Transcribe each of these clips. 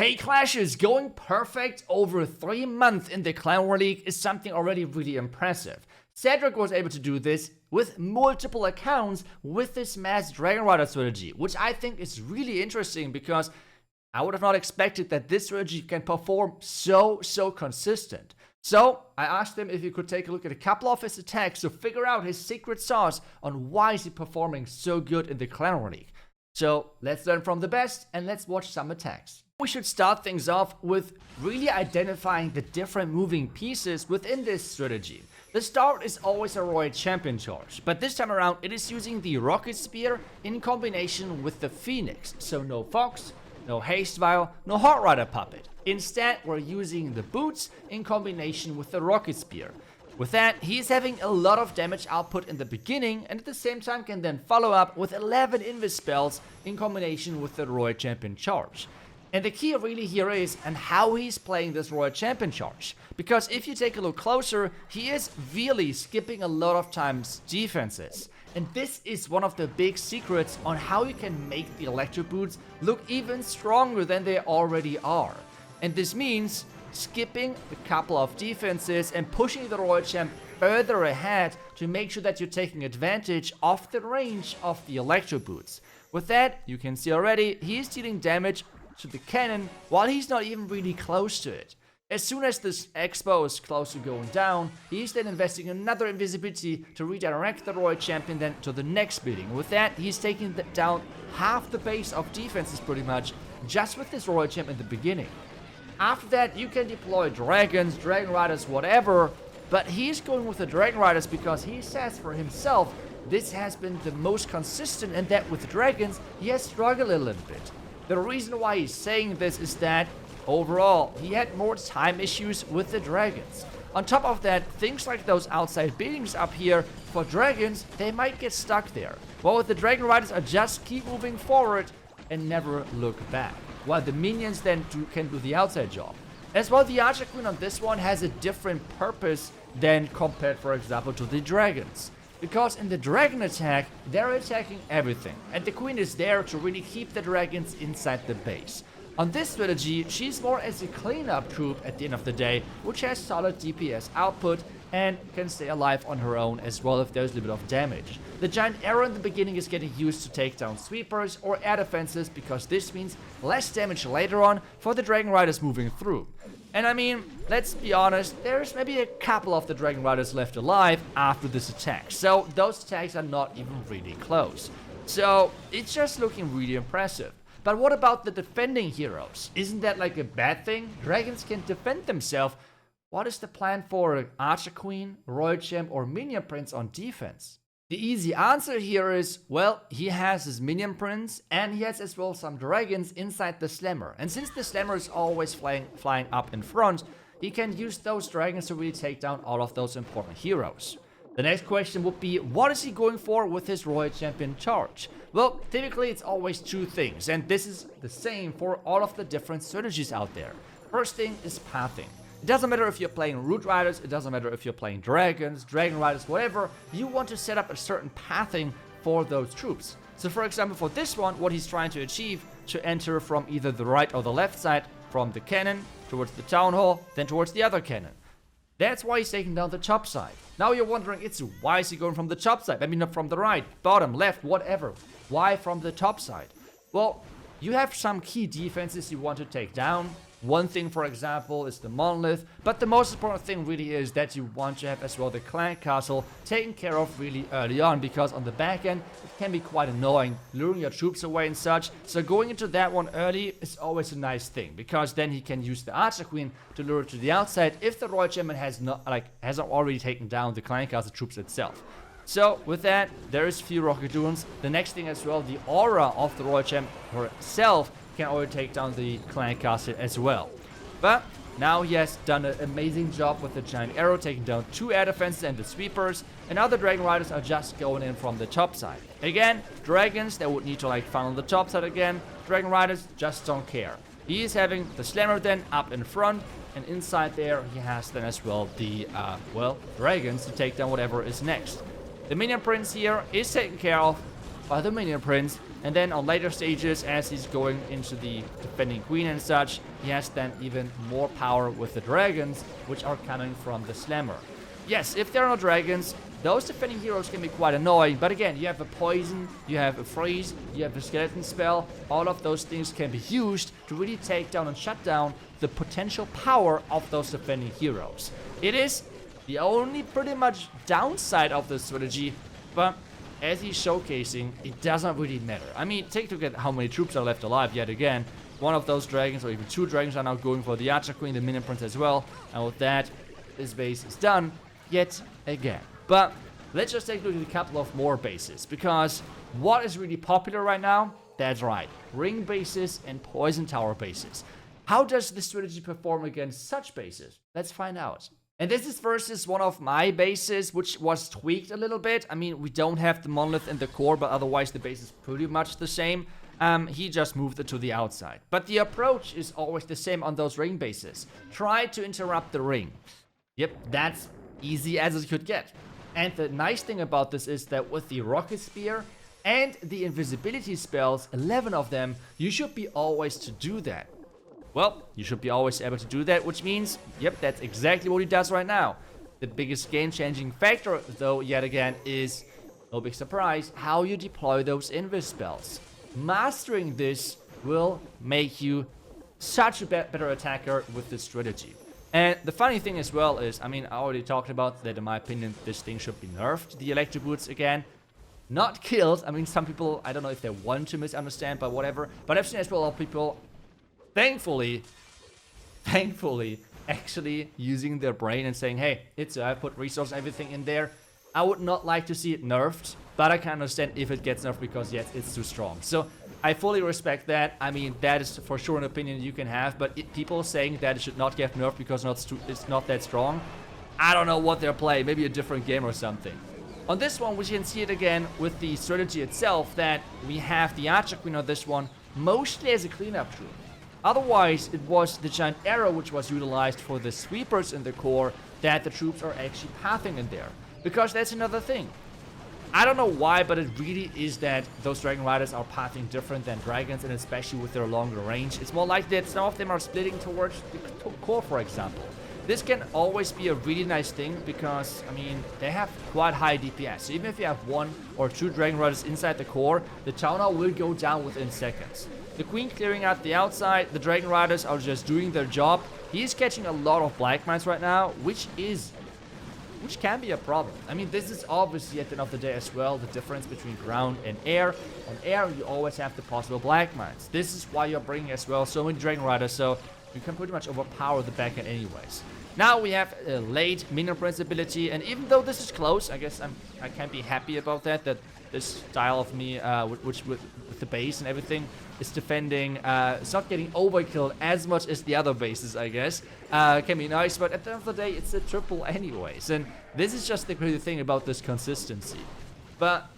Hey Clashes, going perfect over 3 months in the Clan War League is something already really impressive. Cedric was able to do this with multiple accounts with this mass Dragonrider strategy, which I think is really interesting because I would have not expected that this strategy can perform so consistent. So I asked him if he could take a look at a couple of his attacks to figure out his secret sauce on why is he performing so good in the Clan War League. So let's learn from the best and let's watch some attacks. We should start things off with really identifying the different moving pieces within this strategy. The start is always a Royal Champion charge, but this time around it is using the Rocket Spear in combination with the Phoenix. So no Fox, no Haste Vial, no Hot Rider Puppet. Instead, we're using the Boots in combination with the Rocket Spear. With that, he's having a lot of damage output in the beginning and at the same time can then follow up with 11 Invis spells in combination with the Royal Champion charge. And the key really here is and how he's playing this Royal Champion charge. Because if you take a look closer, he is really skipping a lot of times defenses. And this is one of the big secrets on how you can make the Electro Boots look even stronger than they already are. And this means skipping a couple of defenses and pushing the Royal Champ further ahead to make sure that you're taking advantage of the range of the Electro Boots. With that, you can see already he's dealing damage to the cannon while he's not even really close to it. As soon as this Expo is close to going down, he's then investing another invisibility to redirect the Royal Champion then to the next building. With that, he's taking down half the base of defenses pretty much just with this Royal Champ in the beginning. After that, you can deploy Dragons, Dragonriders, whatever, but he's going with the Dragonriders because he says for himself this has been the most consistent and that with Dragons he has struggled a little bit. The reason why he's saying this is that overall he had more time issues with the Dragons. On top of that, things like those outside buildings up here for Dragons, they might get stuck there. While with the Dragonriders, just keep moving forward and never look back. While the minions then can do the outside job. As well, the Archer Queen on this one has a different purpose than compared, for example, to the Dragons. Because in the Dragon attack, they're attacking everything. And the Queen is there to really keep the Dragons inside the base. On this strategy, she's more as a cleanup troop at the end of the day, which has solid DPS output and can stay alive on her own as well if there's a little bit of damage. The giant arrow in the beginning is getting used to take down sweepers or air defenses because this means less damage later on for the Dragonriders moving through. And I mean, let's be honest, there's maybe a couple of the Dragonriders left alive after this attack, so those attacks are not even really close. So it's just looking really impressive. But what about the defending heroes? Isn't that like a bad thing? Dragons can defend themselves. What is the plan for Archer Queen, Royal Champ or Minion Prince on defense? The easy answer here is, well, he has his Minion Prince and he has as well some Dragons inside the Slammer. And since the Slammer is always flying up in front, he can use those Dragons to really take down all of those important heroes. The next question would be, what is he going for with his Royal Champion charge? Well, typically it's always two things, and this is the same for all of the different strategies out there. First thing is pathing. It doesn't matter if you're playing Root Riders, it doesn't matter if you're playing Dragons, Dragon Riders, whatever, you want to set up a certain pathing for those troops. So for example, for this one, what he's trying to achieve, to enter from either the right or the left side, from the cannon, towards the Town Hall, then towards the other cannon. That's why he's taking down the top side. Now you're wondering, iTzu, why is he going from the top side? I mean, not from the right, bottom, left, whatever. Why from the top side? Well, you have some key defenses you want to take down. One thing, for example, is the Monolith, but the most important thing really is that you want to have as well the Clan Castle taken care of really early on, because on the back end, it can be quite annoying, luring your troops away and such. So going into that one early is always a nice thing, because then he can use the Archer Queen to lure it to the outside if the Royal Champion hasn't already taken down the Clan Castle troops itself. So with that, there is few rocket duels. The next thing as well, the aura of the Royal Champ herself can already take down the Clan Castle as well. But now he has done an amazing job with the giant arrow, taking down 2 air defenses and the sweepers, and now the Dragon Riders are just going in from the top side. Again, Dragons, they would need to funnel the top side again. Dragon Riders just don't care. He is having the Slammer then up in front, and inside there he has then as well the, Dragons to take down whatever is next. The Minion Prince here is taken care of by the Minion Prince, And then on later stages, as he's going into the defending queen and such, he has then even more power with the dragons, which are coming from the slammer. Yes, if there are no dragons, those defending heroes can be quite annoying, but again, you have a poison, you have a freeze, you have a skeleton spell, all of those things can be used to really take down and shut down the potential power of those defending heroes. It is the only pretty much downside of this strategy, but as he's showcasing, it doesn't really matter. I mean, take a look at how many troops are left alive yet again. One of those dragons, or even two dragons, are now going for the Archer Queen, the Minion Prince as well, and with that, his base is done yet again. But let's just take a look at a couple of more bases, because what is really popular right now? That's right, ring bases and poison tower bases. How does this strategy perform against such bases? Let's find out. And this is versus one of my bases, which was tweaked a little bit. I mean, we don't have the monolith in the core, but otherwise the base is pretty much the same. He just moved it to the outside. But the approach is always the same on those ring bases. Try to interrupt the ring. Yep, that's easy as it could get. And the nice thing about this is that with the Rocket Spear and the invisibility spells, 11 of them, you should be always to do that. Well, you should be always able to do that, which means, yep, that's exactly what he does right now. The biggest game-changing factor, though, yet again, is, no big surprise, how you deploy those invis spells. Mastering this will make you such a better attacker with this strategy. And the funny thing as well is, I mean, I already talked about that in my opinion, this thing should be nerfed, the electric boots again. Not killed. I mean, some people, I don't know if they want to misunderstand, but whatever. But I've seen as well a lot of people, thankfully, actually using their brain and saying, hey, I put resource and everything in there. I would not like to see it nerfed, but I can understand if it gets nerfed because, yes, it's too strong. So I fully respect that. I mean, that is for sure an opinion you can have, but people saying that it should not get nerfed because it's not that strong, I don't know what they're playing. Maybe a different game or something. On this one, we can see it again with the strategy itself, that we have the Archer Queen on this one mostly as a cleanup troop. Otherwise, it was the giant arrow which was utilized for the sweepers in the core that the troops are actually pathing in there. Because that's another thing. I don't know why, but it really is that those Dragonriders are pathing different than dragons, and especially with their longer range. It's more like that some of them are splitting towards the core, for example. This can always be a really nice thing because, I mean, they have quite high DPS. So even if you have one or two Dragonriders inside the core, the Town Hall will go down within seconds. The Queen clearing out the outside, the Dragonriders are just doing their job. He's catching a lot of Black Mines right now, which can be a problem. I mean, this is obviously at the end of the day as well the difference between ground and air. On air, you always have the possible Black Mines. This is why you're bringing as well so many Dragonriders, so you can pretty much overpower the backend anyways. Now we have a late Minion Prince ability, and even though this is close, I guess I can be happy about that this style of me, with the base and everything, is defending. It's not getting overkilled as much as the other bases, I guess. Can be nice, but at the end of the day, it's a triple anyways. And this is just the crazy thing about this consistency. But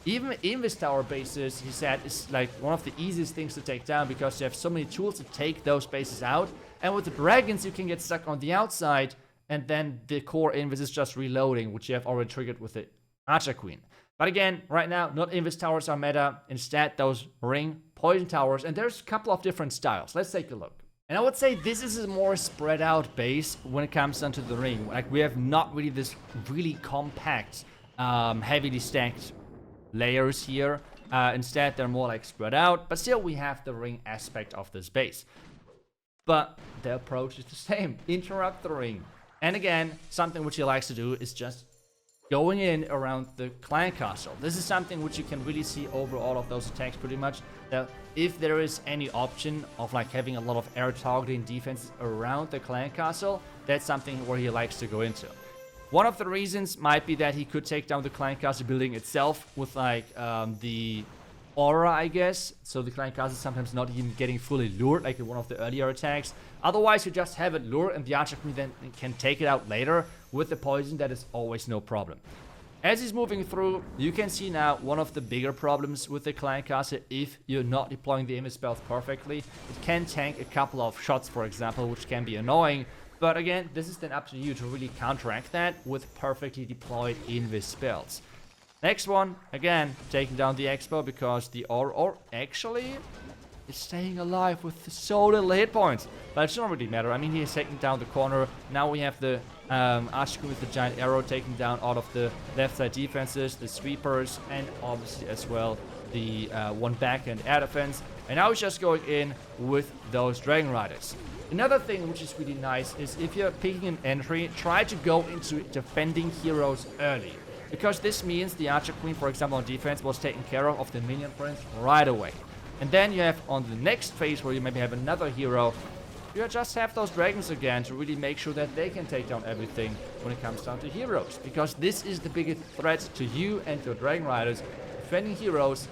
even Invis Tower bases, he said, is like one of the easiest things to take down because you have so many tools to take those bases out. And with the dragons, you can get stuck on the outside, and then the core Invis is just reloading, which you have already triggered with the Archer Queen. But again, right now, not Invis Towers are meta. Instead, those ring poison towers, and there's a couple of different styles. Let's take a look. And I would say this is a more spread out base when it comes down to the ring. Like, we have not really this really compact, heavily stacked layers here. Instead, they're more like spread out, but still we have the ring aspect of this base. But the approach is the same. Interrupt the ring. And again, something which he likes to do is just going in around the clan castle. This is something which you can really see over all of those attacks pretty much. That if there is any option of like having a lot of air targeting defenses around the clan castle, that's something where he likes to go into. One of the reasons might be that he could take down the clan castle building itself with like the aura, I guess. So the clan castle is sometimes not even getting fully lured like in one of the earlier attacks. Otherwise, you just have it lured and the Archer Queen then can take it out later with the poison. That is always no problem. As he's moving through, you can see now one of the bigger problems with the clan castle. If you're not deploying the image spells perfectly, it can tank a couple of shots, for example, which can be annoying. But again, this is then up to you to really counteract that with perfectly deployed invis spells. Next one, again, taking down the Expo because the or actually is staying alive with so little hit points. But it doesn't really matter. I mean, he is taking down the corner. Now we have the Ashku with the giant arrow taking down all of the left side defenses, the sweepers, and obviously as well the one backhand air defense. And now he's just going in with those Dragonriders. Another thing which is really nice is if you're picking an entry, try to go into defending heroes early. Because this means the Archer Queen, for example, on defense was taken care of the Minion Prince right away. And then you have on the next phase where you maybe have another hero, you just have those dragons again to really make sure that they can take down everything when it comes down to heroes. Because this is the biggest threat to you and your Dragon Riders. Defending heroes,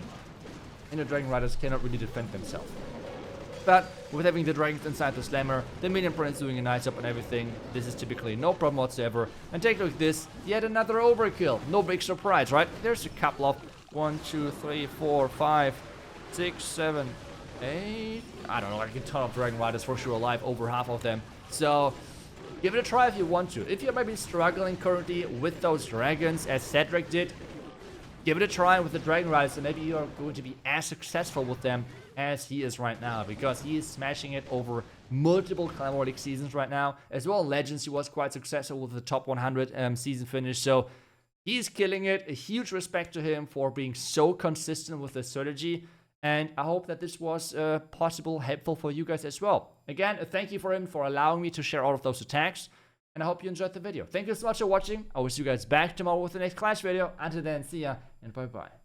and the Dragon Riders cannot really defend themselves. But with having the dragons inside the slammer, the Minion Prince doing a nice job on everything, this is typically no problem whatsoever. And take a look at this, yet another overkill. No big surprise, right? There's a couple of 1, 2, 3, 4, 5, 6, 7, 8. I don't know, like a ton of Dragon Riders for sure alive, over half of them. So give it a try if you want to. If you're maybe struggling currently with those dragons as Cedric did, give it a try with the Dragon Riders, and maybe you're going to be as successful with them as he is right now, because he is smashing it over multiple Clan War League seasons right now. As well, Legends, he was quite successful with the top 100 season finish, so he's killing it. A huge respect to him for being so consistent with the strategy, and I hope that this was possible, helpful for you guys as well. Again, a thank you for him for allowing me to share all of those attacks, and I hope you enjoyed the video. Thank you so much for watching. I will see you guys back tomorrow with the next Clash video. Until then, see ya, and bye-bye.